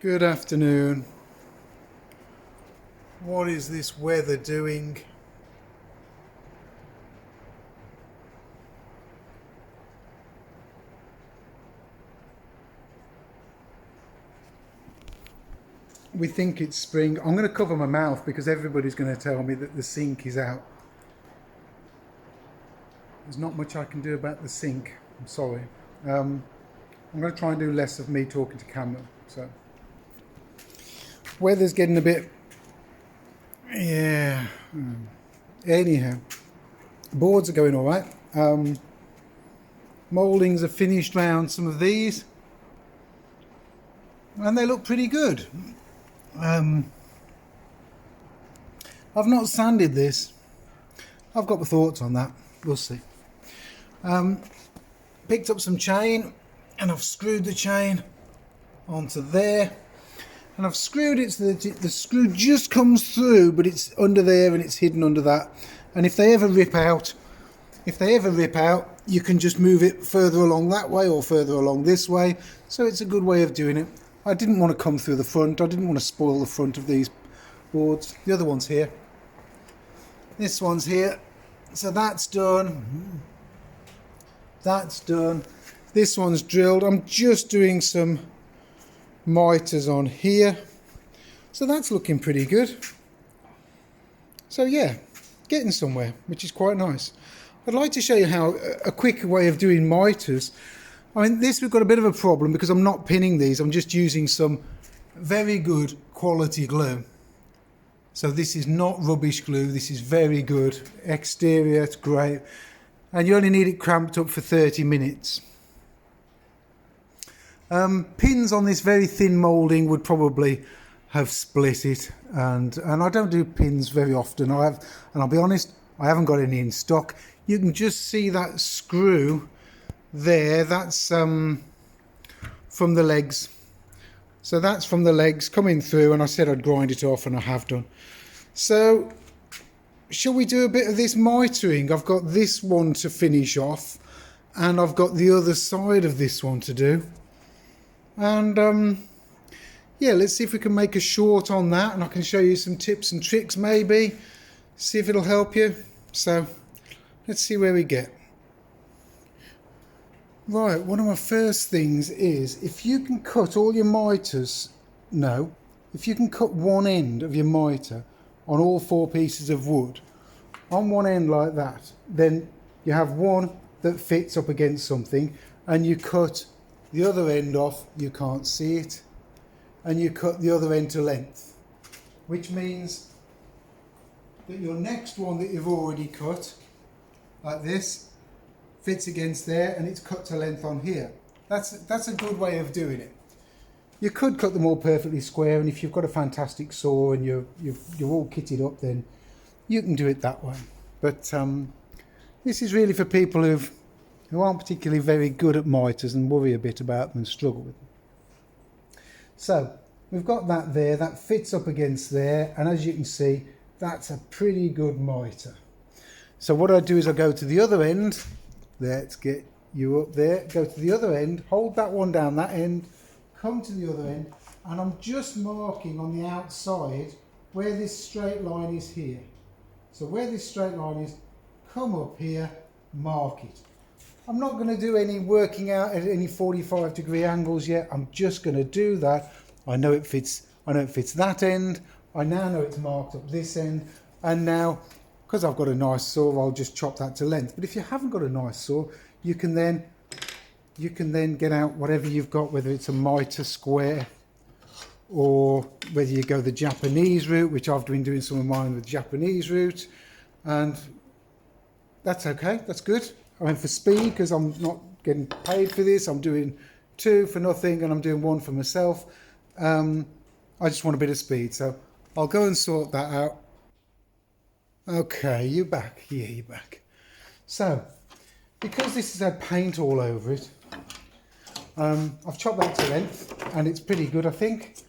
Good afternoon. What is this weather doing? We think it's spring. I'm going to cover my mouth because everybody's going to tell me that the sink is out. There's not much I can do about the sink. I'm sorry. I'm going to try and do less of me talking to camera. So, weather's getting a bit... Yeah. Anyhow, boards are going all right. Moldings are finished round some of these, and they look pretty good. I've not sanded this. I've got my thoughts on that. We'll see. Picked up some chain, and I've screwed the chain onto there. And I've screwed it so that the screw just comes through, but it's under there and it's hidden under that. And if they ever rip out, you can just move it further along that way or further along this way. So it's a good way of doing it. I didn't want to come through the front. I didn't want to spoil the front of these boards. The other one's here. This one's here. So that's done. That's done. This one's drilled. I'm just doing some mitres on here, so that's looking pretty good. So yeah, getting somewhere, which is quite nice. I'd like to show you how a quick way of doing mitres. I mean, this we've got a bit of a problem because I'm not pinning these. I'm just using some very good quality glue. So this is not rubbish glue. This is very good exterior. It's great, and you only need it cramped up for 30 minutes. Pins on this very thin moulding would probably have split it, and I don't do pins very often. And I'll be honest, I haven't got any in stock. You can just see that screw there. That's from the legs. So that's from the legs coming through, and I said I'd grind it off, and I have done. So shall we do a bit of this mitering? I've got this one to finish off, and I've got the other side of this one to do. And yeah, let's see if we can make a short on that, and I can show you some tips and tricks, maybe see if it'll help you. So let's see where we get. Right, one of my first things is, if you can cut all your mitres, if you can cut one end of your mitre on all 4 pieces of wood on one end like that, then you have one that fits up against something, and you cut the other end off, you can't see it, and you cut the other end to length, which means that your next one that you've already cut, like this, fits against there, and it's cut to length on here. That's a good way of doing it. You could cut them all perfectly square, and if you've got a fantastic saw and you're all kitted up, then you can do it that way. But this is really for people who aren't particularly very good at mitres and worry a bit about them and struggle with them. So we've got that there, that fits up against there, and as you can see, that's a pretty good mitre. So what I do is I go to the other end. Let's get you up there. Go to the other end, hold that one down that end, come to the other end, and I'm just marking on the outside where this straight line is here. So where this straight line is, come up here, mark it. I'm not going to do any working out at any 45-degree angles yet. I'm just going to do that. I know it fits that end. I now know it's marked up this end. And now, because I've got a nice saw, I'll just chop that to length. But if you haven't got a nice saw, you can then get out whatever you've got, whether it's a mitre square or whether you go the Japanese route, which I've been doing some of mine with Japanese route. And that's okay, that's good. I mean, for speed, because I'm not getting paid for this, I'm doing 2 for nothing, and I'm doing 1 for myself. I just want a bit of speed, so I'll go and sort that out. Okay, you're back. Yeah, you're back. So, because this has had paint all over it, I've chopped that to length, and it's pretty good, I think.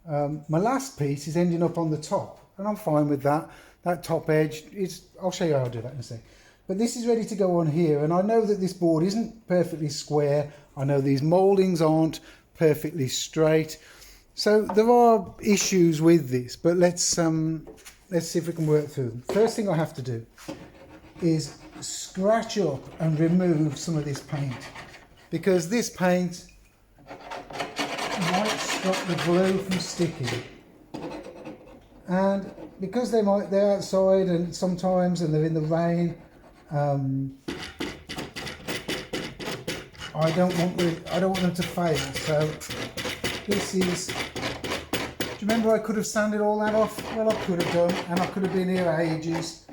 My last piece is ending up on the top, and I'm fine with that. That top edge is, I'll show you how I do that in a sec. But this is ready to go on here, and I know that this board isn't perfectly square. I know these mouldings aren't perfectly straight. So there are issues with this, but let's see if we can work through them. First thing I have to do is scratch up and remove some of this paint, because this paint might stop the glue from sticking. And because they're outside and sometimes and they're in the rain, I don't want them to fail. So this is. Do you remember I could have sanded all that off? Well, I could have done, and I could have been here ages.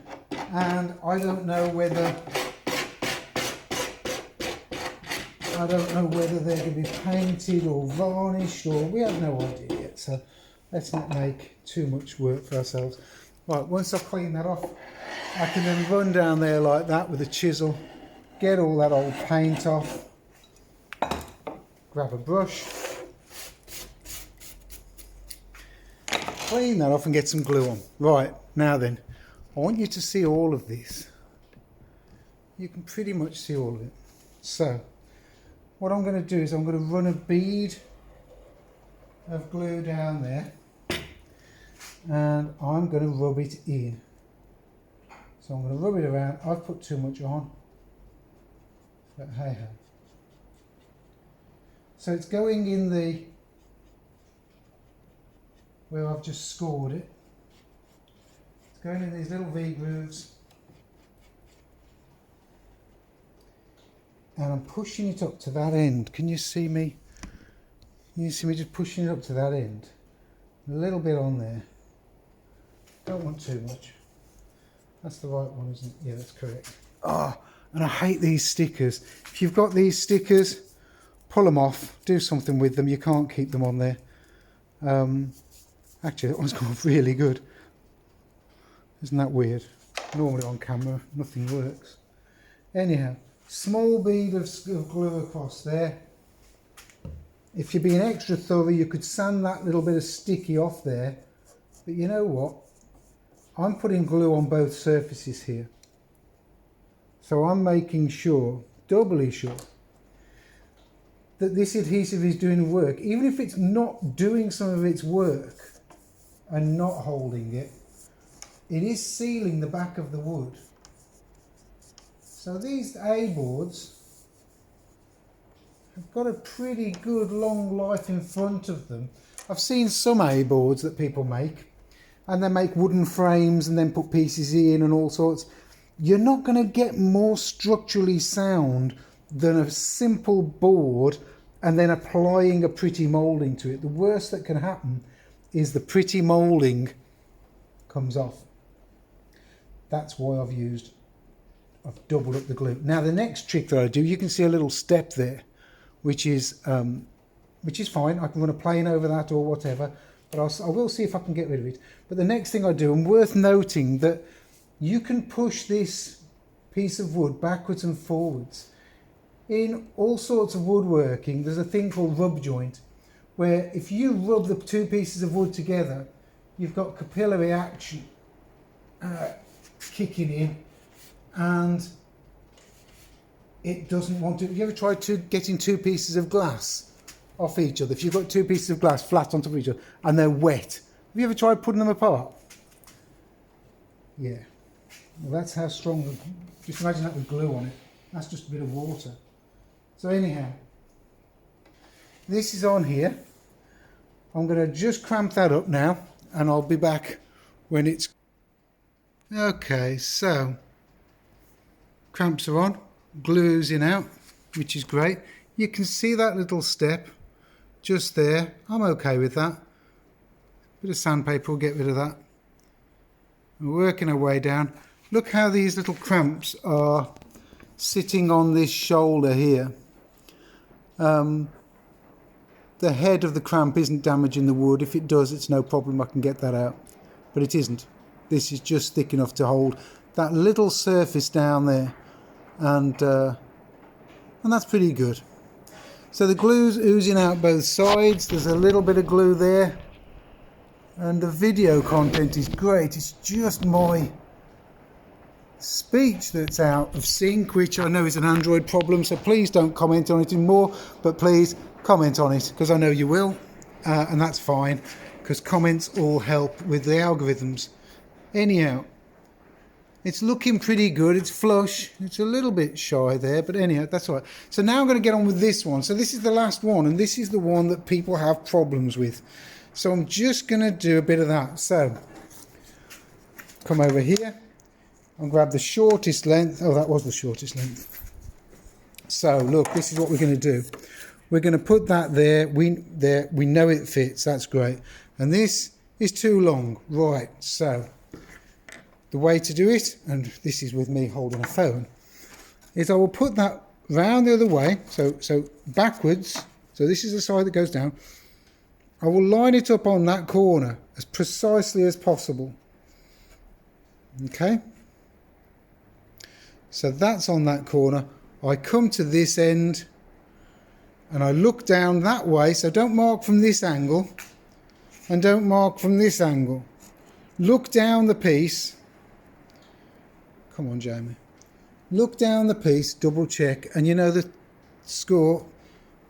And I don't know whether they're going to be painted or varnished, or we have no idea yet. So let's not make too much work for ourselves. Right, once I've cleaned that off, I can then run down there like that with a chisel, get all that old paint off, grab a brush, clean that off and get some glue on. Right, now then, I want you to see all of this. You can pretty much see all of it. So, what I'm going to do is I'm going to run a bead of glue down there, and I'm going to rub it in. So I'm going to rub it around. I've put too much on, but hey ho. So it's going in the where I've just scored it. It's going in these little V grooves, and I'm pushing it up to that end. Can you see me? Can you see me just pushing it up to that end? A little bit on there. Don't want too much. That's the right one, isn't it? Yeah, that's correct. Oh, and I hate these stickers. If you've got these stickers, pull them off, do something with them. You can't keep them on there. Actually, that one's gone off really good. Isn't that weird? Normally on camera, nothing works. Anyhow, small bead of glue across there. If you're being extra thorough, you could sand that little bit of sticky off there. But you know what? I'm putting glue on both surfaces here. So I'm making sure, doubly sure, that this adhesive is doing the work. Even if it's not doing some of its work and not holding it, it is sealing the back of the wood. So these A boards have got a pretty good long life in front of them. I've seen some A boards that people make, and they make wooden frames and then put pieces in and all sorts. You're not going to get more structurally sound than a simple board and then applying a pretty moulding to it. The worst that can happen is the pretty moulding comes off. That's why I've doubled up the glue. Now the next trick that I do, you can see a little step there, which is fine. I can run a plane over that or whatever, but I will see if I can get rid of it. But the next thing I do, and worth noting, that you can push this piece of wood backwards and forwards. In all sorts of woodworking, there's a thing called rub joint, where if you rub the two pieces of wood together, you've got capillary action kicking in, and it doesn't want to. Have you ever tried getting two pieces of glass off each other? If you've got two pieces of glass flat on top of each other and they're wet, have you ever tried putting them apart? Yeah. Well, that's how strong. Just imagine that with glue on it. That's just a bit of water. So anyhow, this is on here. I'm going to just cramp that up now, and I'll be back when it's... Okay, so cramps are on, glue's in out, which is great. You can see that little step just there. I'm okay with that. Bit of sandpaper will get rid of that. We're working our way down. Look how these little cramps are sitting on this shoulder here. The head of the cramp isn't damaging the wood. If it does, it's no problem. I can get that out. But it isn't. This is just thick enough to hold that little surface down there. And that's pretty good. So the glue's oozing out both sides. There's a little bit of glue there. And the video content is great. It's just my speech that's out of sync, which I know is an Android problem, so please don't comment on it anymore, but please comment on it, because I know you will. and that's fine because comments all help with the algorithms. Anyhow, it's looking pretty good. It's flush. It's a little bit shy there, but anyhow, that's all right. So now I'm going to get on with this one. So this is the last one, and this is the one that people have problems with. So I'm just going to do a bit of that. So come over here and grab the shortest length. Oh, that was the shortest length. So look, this is what we're going to do. We're going to put that there. We know it fits. That's great. And this is too long. Right. So the way to do it, and this is with me holding a phone, is I will put that round the other way. So backwards. So this is the side that goes down. I will line it up on that corner as precisely as possible. Okay. So that's on that corner. I come to this end and I look down that way. So don't mark from this angle and don't mark from this angle. Look down the piece. Come on, Jamie. Look down the piece, double check, and you know the score,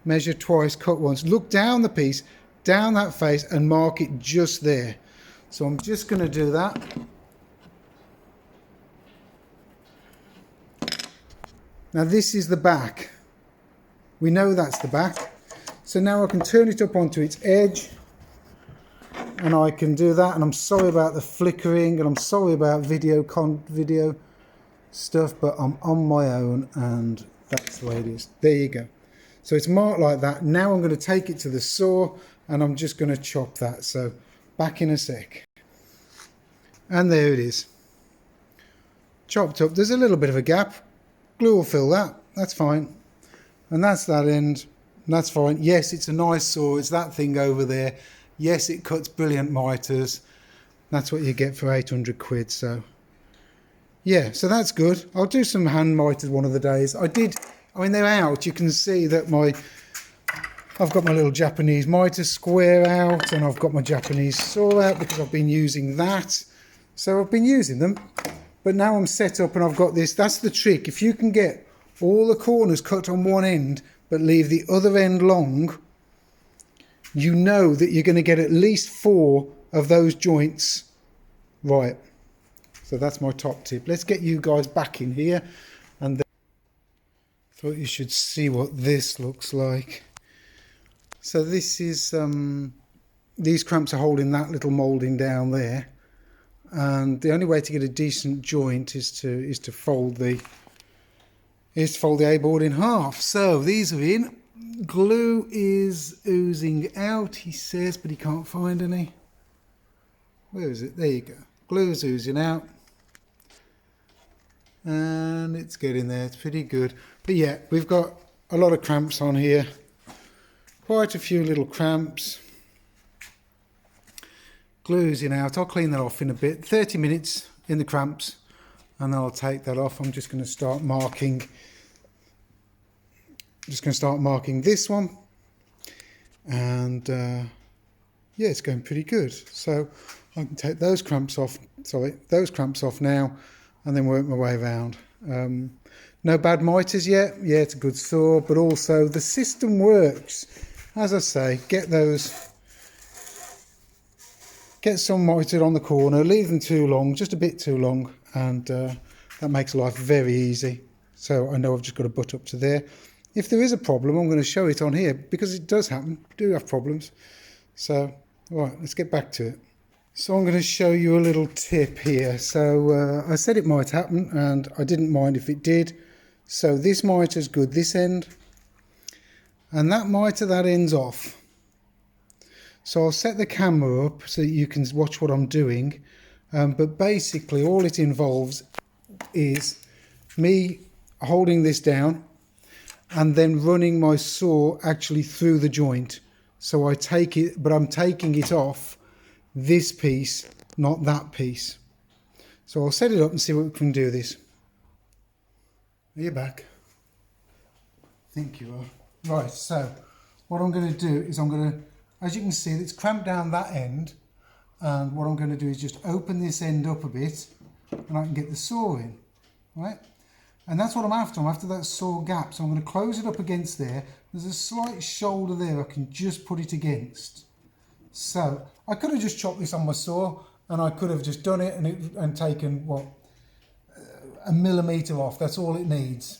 measure twice, cut once. Look down the piece, down that face, and mark it just there. So I'm just going to do that. Now this is the back. We know that's the back. So now I can turn it up onto its edge, and I can do that. And I'm sorry about the flickering, and I'm sorry about video stuff, but I'm on my own, and that's the way it is. There you go. So it's marked like that. Now I'm going to take it to the saw, and I'm just going to chop that. So back in a sec. And there it is. Chopped up. There's a little bit of a gap. Glue will fill that. That's fine. And that's that end. And that's fine. Yes, it's a nice saw. It's that thing over there. Yes, it cuts brilliant mitres. That's what you get for 800 quid. So yeah, so that's good. I'll do some hand mitres one of the days. I mean, they're out. You can see that I've got my little Japanese mitre square out, and I've got my Japanese saw out because I've been using that. So I've been using them, but now I'm set up and I've got this. That's the trick. If you can get all the corners cut on one end, but leave the other end long, you know that you're going to get at least 4 of those joints right. So that's my top tip. Let's get you guys back in here, and then thought you should see what this looks like. So this is these clamps are holding that little moulding down there, and the only way to get a decent joint is to fold the A-board in half. So these are in. Glue is oozing out, he says, but he can't find any. Where is it? There you go. Glue's oozing out. And it's getting there. It's pretty good. But yeah, we've got a lot of cramps on here. Quite a few little cramps. Glue's in out. I'll clean that off in a bit. 30 minutes in the cramps, and then I'll take that off. I'm just going to start marking. This one. And yeah, it's going pretty good. So I can take those cramps off. Those cramps off now, and then work my way around. No bad mitres yet. Yeah, it's a good saw, but also the system works. As I say, get some mitred on the corner, leave them too long, just a bit too long, and that makes life very easy. So I know I've just got to butt up to there. If there is a problem, I'm going to show it on here, because it does happen. We do have problems. So, all right, let's get back to it. So I'm going to show you a little tip here. So I said it might happen, and I didn't mind if it did. So this mitre is good this end, and that mitre that end's off. So I'll set the camera up so that you can watch what I'm doing. But basically all it involves is me holding this down and then running my saw actually through the joint. So I take it, but I'm taking it off this piece, not that piece. So I'll set it up and see what we can do this. Are you back? I think you are. Right, so what I'm going to do is as you can see, it's clamped down that end, and what I'm going to do is just open this end up a bit, and I can get the saw in, right? And that's what I'm after. I'm after that saw gap, so I'm going to close it up against there. There's a slight shoulder there I can just put it against. So I could have just chopped this on my saw, and I could have just done it and taken, what, a millimetre off. That's all it needs.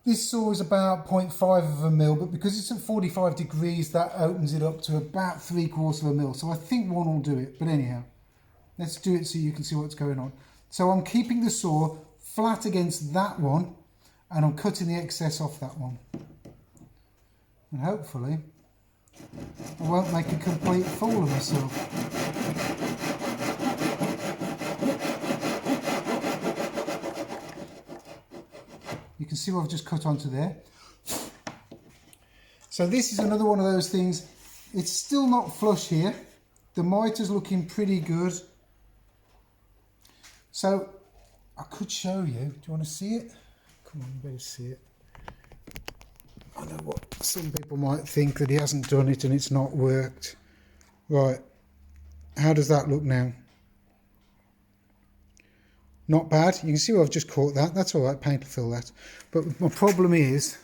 This saw is about 0.5 of a mil, but because it's at 45 degrees, that opens it up to about 3/4 of a mil. So I think one will do it. But anyhow, let's do it so you can see what's going on. So I'm keeping the saw flat against that one, and I'm cutting the excess off that one. And hopefully I won't make a complete fool of myself. You can see what I've just cut onto there. So this is another one of those things. It's still not flush here. The mitres looking pretty good. So I could show you. Do you want to see it? Come on, you better see it. I know what some people might think, that he hasn't done it and it's not worked. Right, how does that look now? Not bad. You can see where I've just caught that. That's all right, paint will fill that. But my problem is,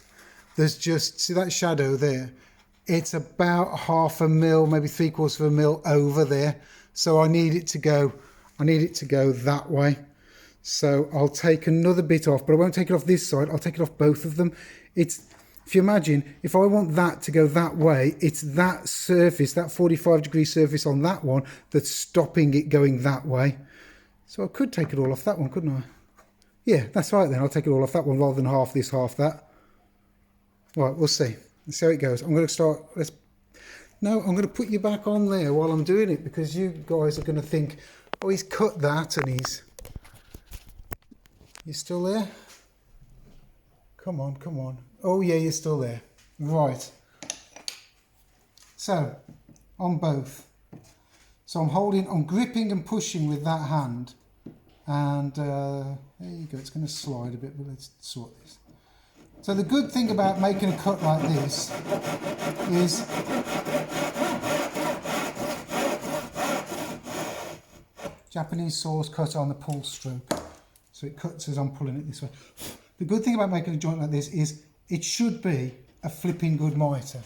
there's just, see that shadow there? It's about 0.5 mil, maybe 3/4 of a mil over there. So I need it to go that way. So I'll take another bit off, but I won't take it off this side. I'll take it off both of them. If you imagine, if I want that to go that way, it's that surface, that 45-degree surface on that one, that's stopping it going that way. So I could take it all off that one, couldn't I? Yeah, that's right then. I'll take it all off that one rather than half this, half that. Right, we'll see. Let's see how it goes. I'm going to start... No, I'm going to put you back on there while I'm doing it, because you guys are going to think, oh, he's cut that and he's... You still there? Come on, come on. Oh yeah, you're still there. Right. So, on both. So I'm gripping and pushing with that hand. And there you go, it's going to slide a bit, but let's sort this. So the good thing about making a cut like this is Japanese saws cut on the pull stroke. So it cuts as I'm pulling it this way. The good thing about making a joint like this is it should be a flipping good mitre.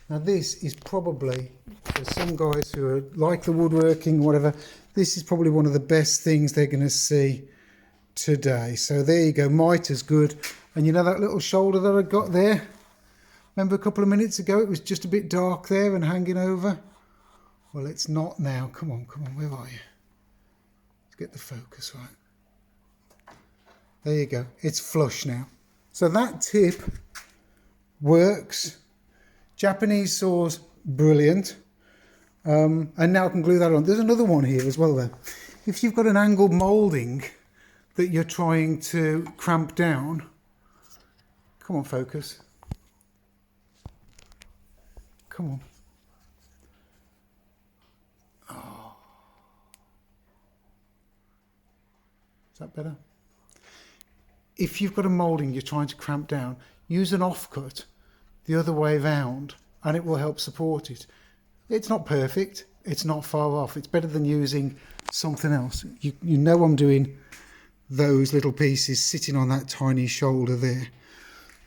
Now this is probably, for some guys who are like the woodworking, whatever, this is probably one of the best things they're going to see today. So there you go, mitre's good. And you know that little shoulder that I got there? Remember a couple of minutes ago it was just a bit dark there and hanging over? Well, it's not now. Come on, where are you? Let's get the focus right. There you go, it's flush now. So that tip works. Japanese saws, brilliant. And now I can glue that on. There's another one here as well though. If you've got an angled moulding that you're trying to cramp down, come on, focus. Come on. Oh. Is that better? If you've got a moulding you're trying to cramp down, use an offcut the other way round and it will help support it. It's not perfect, it's not far off, it's better than using something else. You know I'm doing those little pieces sitting on that tiny shoulder there.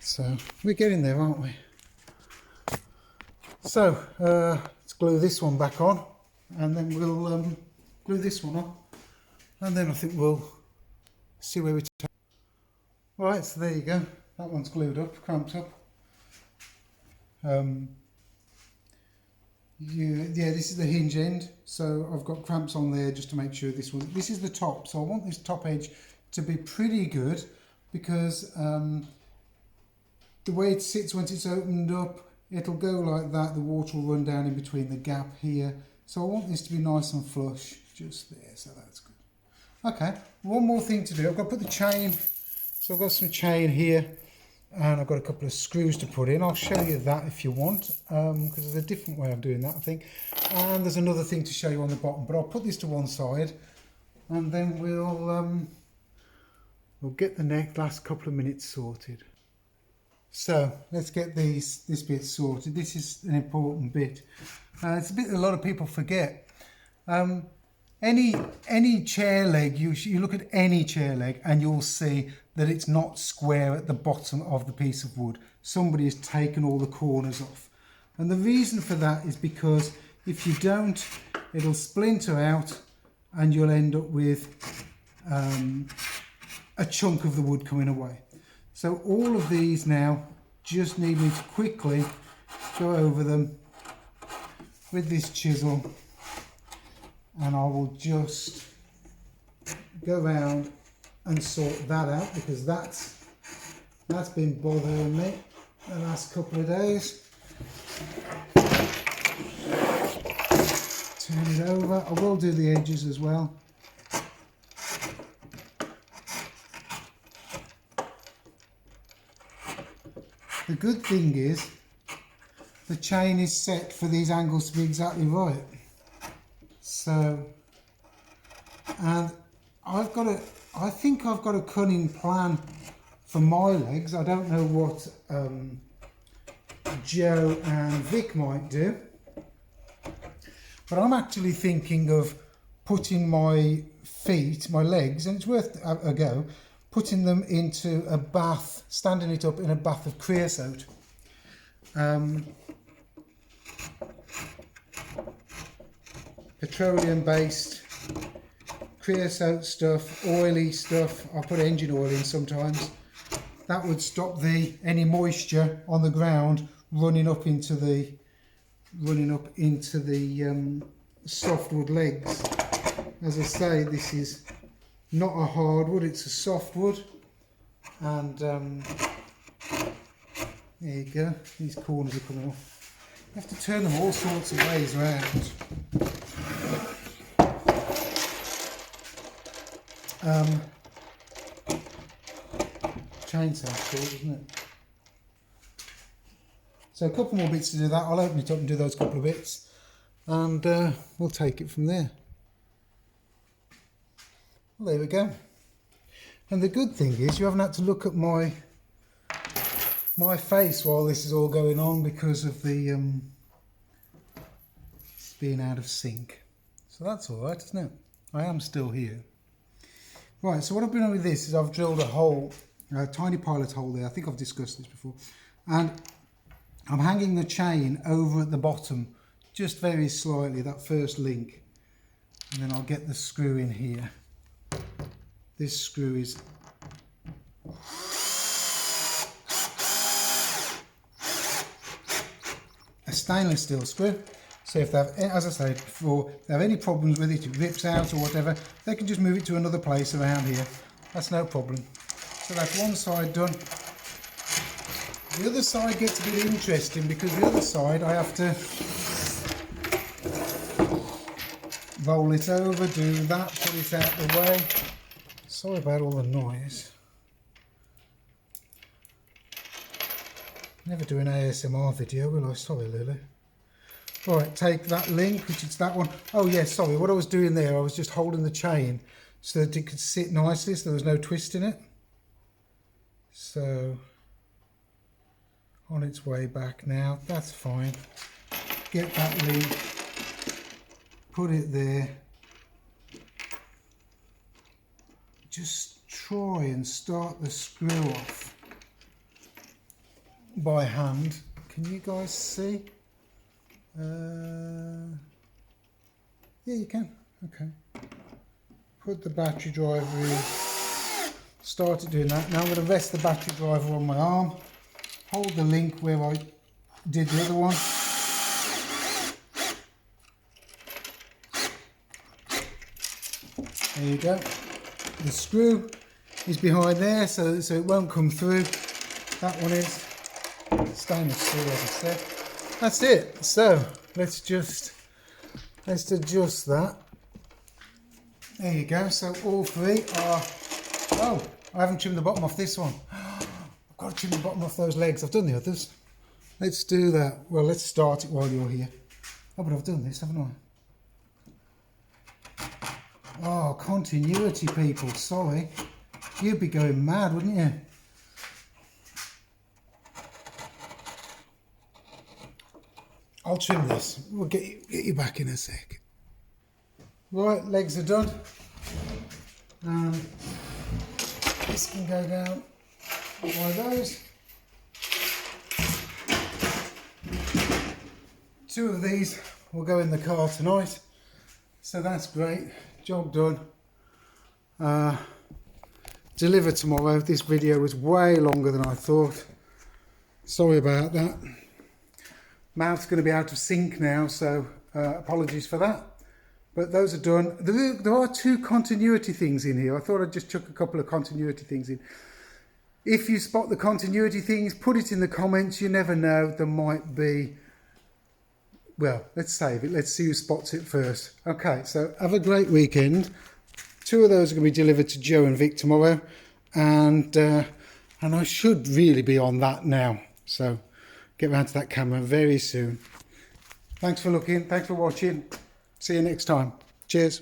So we're getting there, aren't we? So let's glue this one back on and then we'll glue this one on and then I think we'll see where we take. Right, so there you go. That one's glued up, cramped up. Yeah, this is the hinge end. So I've got cramps on there just to make sure this is the top. So I want this top edge to be pretty good because the way it sits once it's opened up, it'll go like that. The water will run down in between the gap here. So I want this to be nice and flush just there. So that's good. Okay, one more thing to do. I've got to put the chain. So I've got some chain here and I've got a couple of screws to put in. I'll show you that if you want, because there's a different way of doing that, I think. And there's another thing to show you on the bottom, but I'll put this to one side and then we'll get the last couple of minutes sorted. So let's get this bit sorted. This is an important bit. It's a bit a lot of people forget. Any chair leg, you look at any chair leg and you'll see that it's not square at the bottom of the piece of wood. Somebody has taken all the corners off. And the reason for that is because If you don't, it'll splinter out and you'll end up with a chunk of the wood coming away. So all of these now just need me to quickly go over them with this chisel, and I will just go around and sort that out, because that's been bothering me the last couple of days. Turn it over. I will do the edges as well. The good thing is the chain is set for these angles to be exactly right. So, and I think I've got a cunning plan for my legs. I don't know what Jo and Vic might do, but I'm actually thinking of putting my feet, my legs, and it's worth a go, putting them into a bath, standing it up in a bath of creosote. Petroleum based creosote stuff, oily stuff. I put engine oil in sometimes. That would stop any moisture on the ground running up into the softwood legs. As I say, this is not a hardwood, it's a softwood, and there you go. These corners are coming off. You have to turn them all sorts of ways around. Chainsaw cool, isn't it? So a couple more bits to do that. I'll open it up and do those couple of bits, and we'll take it from there. Well, there we go. And the good thing is you haven't had to look at my face while this is all going on, because of the being out of sync. So that's all right, isn't it? I am still here. Right, so what I've been doing with this is I've drilled a hole, a tiny pilot hole there. I think I've discussed this before. And I'm hanging the chain over at the bottom, just very slightly, that first link. And then I'll get the screw in here. This screw is a stainless steel screw. So if they have, as I said before, if they have any problems with it, it rips out or whatever, they can just move it to another place around here. That's no problem. So that's one side done. The other side gets a bit interesting, because the other side I have to roll it over, do that, put it out the way. Sorry about all the noise. Never do an ASMR video, will I? Sorry, Lily. Right, take that link, which is that one. Oh yes, sorry, what I was doing there, I was just holding the chain so that it could sit nicely, so there was no twist in it. So, on its way back now, that's fine. Get that link, put it there. Just try and start the screw off by hand. Can you guys see? Yeah, you can. Okay. Put the battery driver in. Started doing that. Now I'm going to rest the battery driver on my arm. Hold the link where I did the other one. There you go. The screw is behind there, so it won't come through. That one is stainless steel, as I said. That's it. So let's adjust that. There you go. So all three are. Oh, I haven't trimmed the bottom off this one. I've got to trim the bottom off those legs. I've done the others. Let's do that. Well, let's start it while you're here. Oh, but I've done this, haven't I? Oh, continuity, people. Sorry. You'd be going mad, wouldn't you? I'll trim this. We'll get you back in a sec. Right, legs are done. This can go down one of those. 2 of these will go in the car tonight, so that's great. Job done. Deliver tomorrow. This video was way longer than I thought. Sorry about that. Mouth's going to be out of sync now, so apologies for that. But those are done. There are 2 continuity things in here. I thought I'd just chuck a couple of continuity things in. If you spot the continuity things, put it in the comments. You never know, there might be... Well, let's save it. Let's see who spots it first. Okay, so have a great weekend. 2 of those are going to be delivered to Jo and Vic tomorrow. And I should really be on that now. So get round to that camera very soon. Thanks for looking. Thanks for watching. See you next time. Cheers.